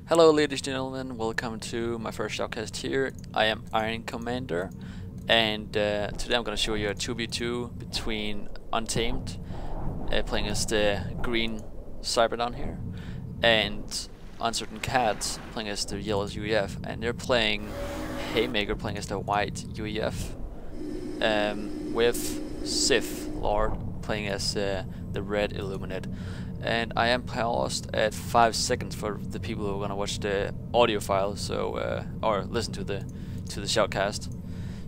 Hello ladies and gentlemen, welcome to my first shoutcast here. I am Iron Commander, and today I'm going to show you a 2v2 between Untamed, playing as the green Cyber down here, and Uncertaincat playing as the yellow UEF, and they're playing Haymaker playing as the white UEF, with Sith Lord playing as the red Illuminate. And I am paused at 5 seconds for the people who are gonna watch the audio file, so or listen to the shoutcast.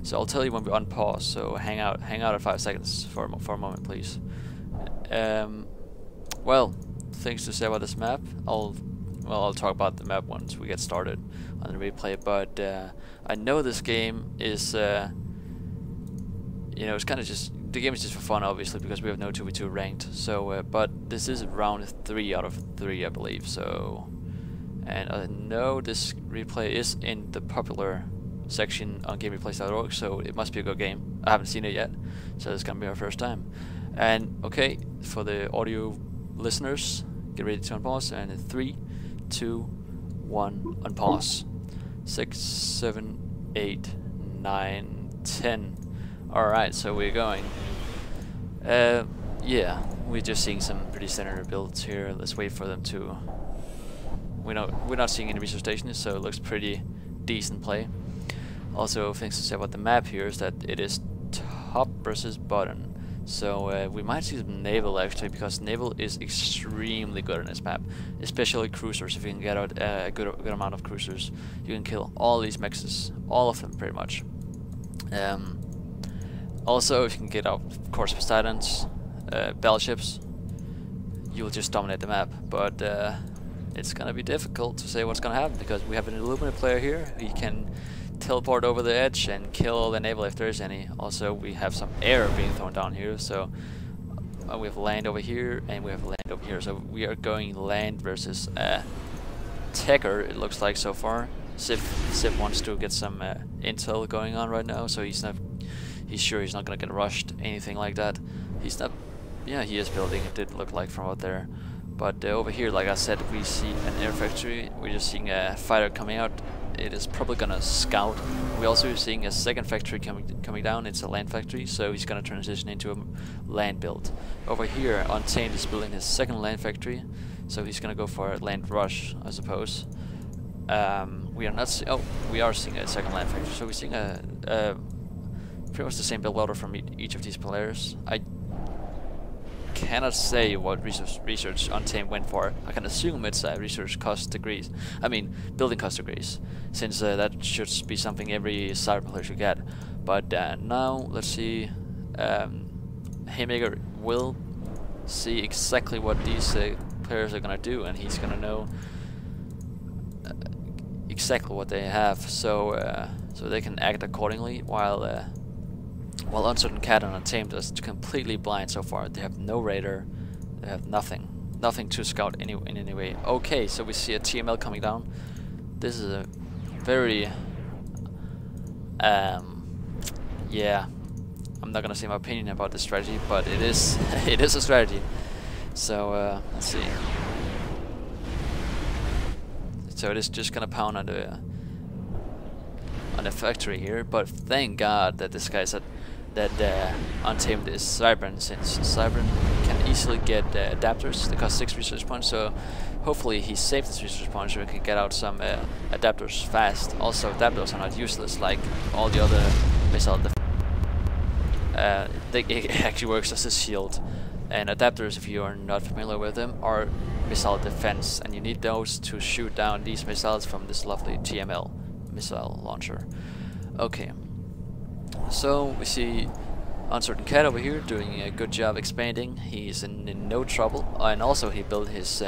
So I'll tell you when we unpause. So hang out at 5 seconds for a moment, please. Well, things to say about this map. I'll talk about the map once we get started on the replay. But I know this game is it's kind of just. The game is just for fun, obviously, because we have no 2v2 ranked. So, but this is round 3 out of 3, I believe. So, and I know this replay is in the popular section on GameReplays.org, so it must be a good game. I haven't seen it yet, so it's gonna be our first time. And okay, for the audio listeners, get ready to unpause. And in 3, 2, 1, unpause. 6, 7, 8, 9, 10. Alright, so we're going. Yeah, we're just seeing some pretty standard builds here. Let's wait for them to. We're not seeing any research stations, so it looks pretty decent play. Also, things to say about the map here is that it is top versus bottom. So we might see some naval actually, because naval is extremely good on this map, especially cruisers. If you can get out a good amount of cruisers, you can kill all these mexes, all of them pretty much. Also, if you can get out, of course, Poseidons, battleships, you will just dominate the map. But it's gonna be difficult to say what's gonna happen, because we have an Illuminate player here. He can teleport over the edge and kill all the naval if there is any. Also, we have some air being thrown down here, so we have land over here and we have land over here. So we are going land versus Tecker, it looks like so far. Sif wants to get some intel going on right now, so he's sure he's not gonna get rushed, anything like that. He's not. Yeah, he is building. It did look like from out there. But over here, like I said, we see an air factory. We're just seeing a fighter coming out. It is probably gonna scout. We're also seeing a second factory coming down. It's a land factory, so he's gonna transition into a land build. Over here, Untamed is building his second land factory, so he's gonna go for a land rush, I suppose. We are not. We are seeing a second land factory. So we're seeing a pretty much the same build order from each of these players. I cannot say what research Untamed went for. I can assume it's research cost degrees. I mean, building cost degrees, since that should be something every cyber player should get. But now, let's see. Haymaker will see exactly what these players are gonna do, and he's gonna know exactly what they have, so they can act accordingly. While Uncertaincat and Untamed is completely blind so far. They have no radar. They have nothing to scout in any way. Okay, so we see a TML coming down. This is a very yeah. I'm not gonna say my opinion about this strategy, but it is it is a strategy. So let's see. So it is just gonna pound on the factory here, but thank God that this guy said that Untamed is Cybern, since Cybern can easily get adapters. They cost 6 research points, so hopefully he saved this research points so he can get out some adapters fast. Also, adapters are not useless like all the other missile it actually works as a shield. And adapters, if you are not familiar with them, are missile defense, and you need those to shoot down these missiles from this lovely TML missile launcher. Okay, so we see Uncertaincat over here doing a good job expanding. He's in no trouble, and also he built his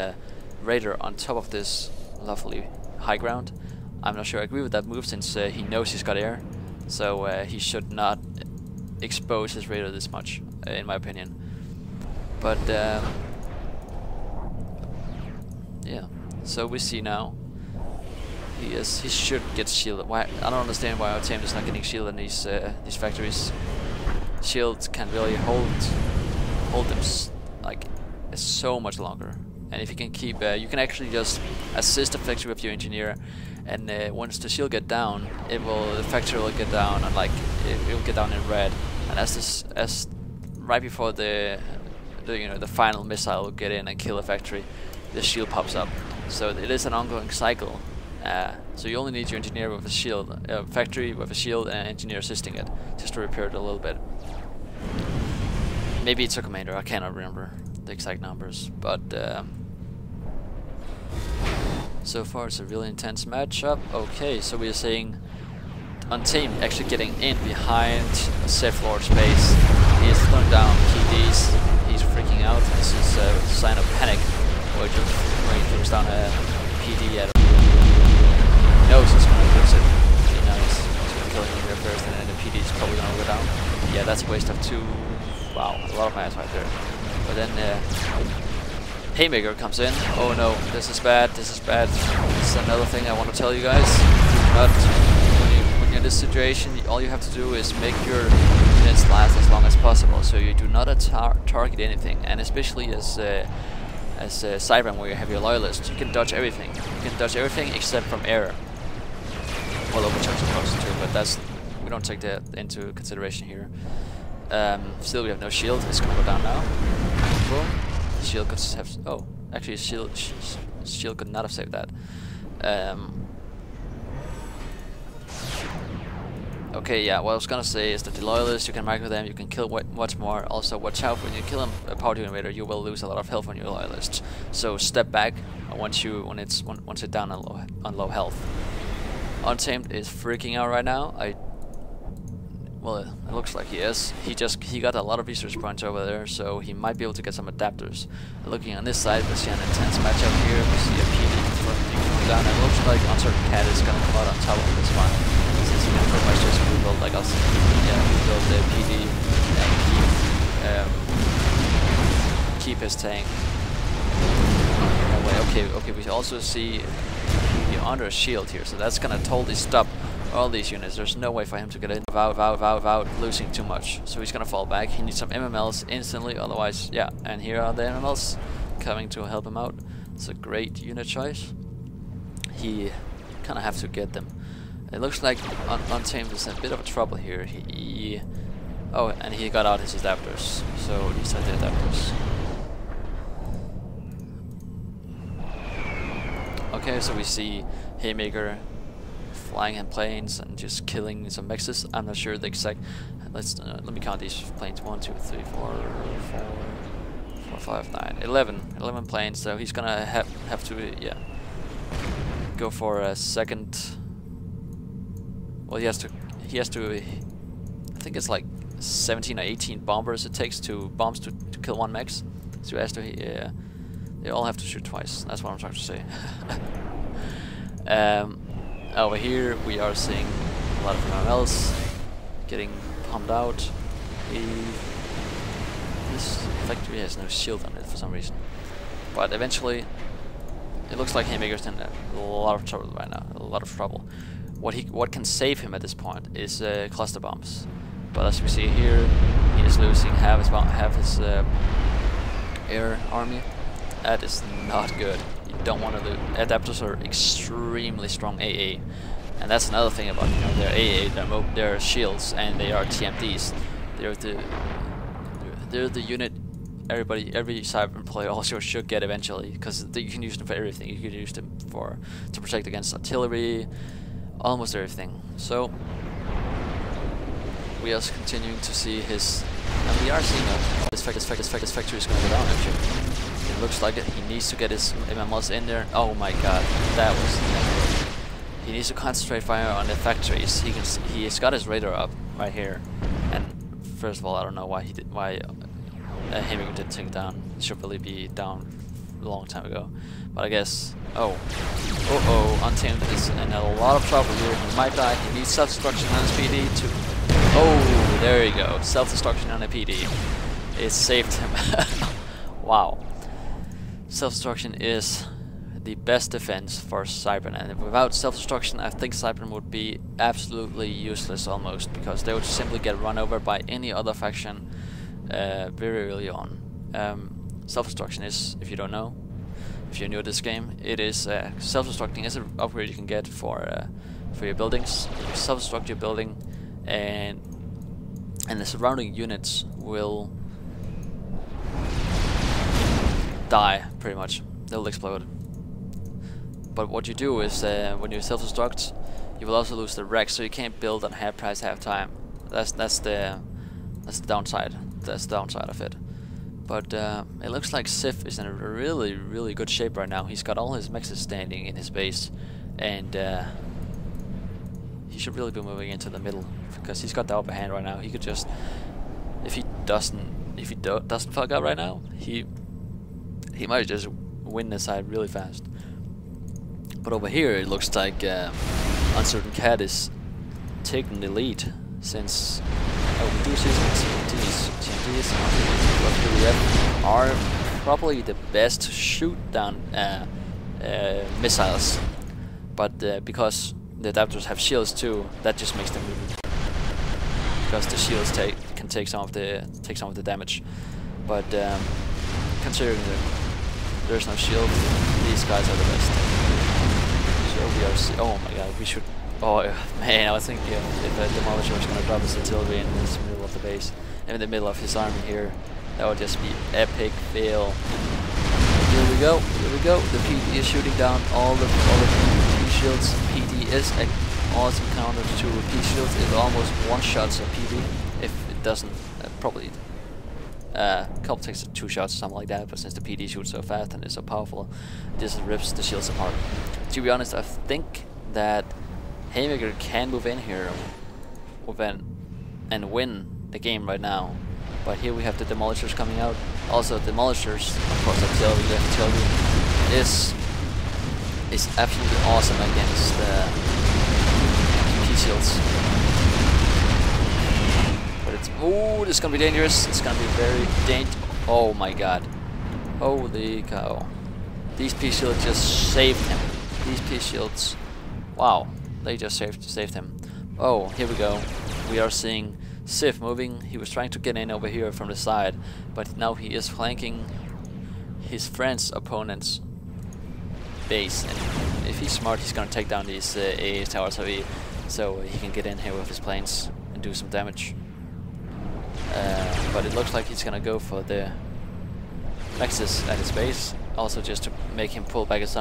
radar on top of this lovely high ground. I'm not sure I agree with that move, since he knows he's got air, so he should not expose his radar this much, in my opinion. But yeah, so we see now he should get shielded. Why? I don't understand why our team is not getting shielded in these factories. Shields can really hold them like so much longer, And if you can keep, you can actually just assist the factory with your engineer, and once the shield get down, the factory will get down, and like it will get down in red. And as right before the final missile will get in and kill the factory, the shield pops up. So it is an ongoing cycle. So you only need your engineer with a shield, factory with a shield, and engineer assisting it, just to repair it a little bit. Maybe it's a commander, I cannot remember the exact numbers, but so far it's a really intense matchup. Okay, so we are seeing Untamed actually getting in behind a Sith Lord's base. He is throwing down PDs, he's freaking out. This is a sign of panic, where he throws down a PD at him. He knows he's going to lose it. He knows he's going to kill him here first, and then the PD is probably going to go down. Yeah, that's a waste of 2. Wow, a lot of mass right there. But then Haymaker comes in. Oh no, this is bad, this is bad. This is another thing I want to tell you guys. Do not, when you're in this situation, all you have to do is make your units last as long as possible, so you do not target anything. And especially as Cyberman, where you have your loyalists, you can dodge everything. You can dodge everything except from air. Well, overcharge of course too, but we don't take that into consideration here. Still, we have no shield. It's gonna go down now. Boom. Shield could have. Oh, actually, shield could not have saved that. Okay, yeah. What I was gonna say is that the loyalists, you can micro them, you can kill much more. Also, watch out when you kill a power generator, you will lose a lot of health on your loyalists. So step back once it's down on low health. Untamed is freaking out right now. Well, it looks like he is. He got a lot of research points over there, so he might be able to get some adapters. Looking on this side, we see an intense matchup here. We see a PD going down. It looks like Uncertaincat is gonna come out on top of this one, since he can pretty much just rebuild like us. Yeah, rebuild the PD and keep his tank. Okay, we also see the under shield here, so that's gonna totally stop all these units. There's no way for him to get in without losing too much. So he's gonna fall back. He needs some MMLs instantly, otherwise, yeah. And here are the MMLs coming to help him out. It's a great unit choice. He kind of have to get them. It looks like Untamed is in a bit of a trouble here. Oh, and he got out his adapters. So these are the adapters. Okay, so we see Haymaker flying in planes and just killing some mexes. I'm not sure the exact. Let me count these planes. 1, 2, 3, 4, 5, 9, 11 planes. So he's gonna have to go for a second. Well, he has to. I think it's like 17 or 18 bombers it takes to kill one mex. So he has to. They all have to shoot twice. That's what I'm trying to say. Over here we are seeing a lot of MMLs getting pumped out. This factory has no shield on it for some reason. But eventually, it looks like Haymaker's in a lot of trouble right now. A lot of trouble. What can save him at this point is cluster bombs. But as we see here, he is losing half his air army. That is not good. You don't want to lose. Adapters are extremely strong AA, and that's another thing about their AA, their shields, and they are TMDs. They're the unit every Cyberman player also should get eventually, because you can use them for everything. You can use them to protect against artillery, almost everything. So we are continuing to see his, and we are seeing this factory is going to go down actually. It looks like it. He needs to get his MMLs in there. Oh my god, that was negative. He needs to concentrate fire on the factories. He's got his radar up right here. And first of all, I don't know why Haymaker didn't take it down. It should really be down a long time ago. But I guess. Untamed is in a lot of trouble here. He might die. He needs self-destruction on his PD to. Oh, there you go. Self-destruction on a PD. It saved him. Wow. Self-destruction is the best defense for Cyberman, and without self-destruction I think Cyberman would be absolutely useless almost, because they would simply get run over by any other faction very early on. Self-destruction is, if you don't know, if you're new to this game, it is self-destructing is an upgrade you can get for your buildings. You self-destruct your building, and the surrounding units will die, pretty much. They'll explode. But what you do is, when you self-destruct, you will also lose the wreck, so you can't build on half price, half time. That's the downside. That's the downside of it. But it looks like Sif is in a really good shape right now. He's got all his mexes standing in his base, and he should really be moving into the middle because he's got the upper hand right now. He could just, if he doesn't fuck up right now, he might just win this side really fast. But over here, it looks like Uncertaincat is taking the lead since we do see some TMTs, but we are probably the best shoot down missiles. But because the adapters have shields too, that just makes them really, because the shields can take some of the damage. But considering that there's no shield, these guys are the best. So we are. Oh my god, we should. Oh man, I was thinking if a demolisher was gonna drop his artillery in this middle of the base, in the middle of his army here, that would just be epic fail. Here we go. The PD is shooting down all the PD shields. PD is an awesome counter to PD shields. It almost one-shots a PD if it doesn't. Probably a couple takes 2 shots or something like that. But since the PD shoots so fast and is so powerful, this rips the shields apart. To be honest, I think that Haymaker can move in here and win the game right now. But here we have the demolishers coming out. Also, demolishers, of course, artillery is absolutely awesome against PP shields. But it's this is gonna be dangerous. It's gonna be very dangerous. Oh my god! Holy cow! These P shields just saved him. These P shields, wow! They just saved him. Oh, here we go. We are seeing Sif moving. He was trying to get in over here from the side, but now he is flanking his friend's opponent's base. And if he's smart, he's gonna take down these AA towers so he can get in here with his planes and do some damage. But it looks like he's gonna go for the Nexus at his base, also just to make him pull back his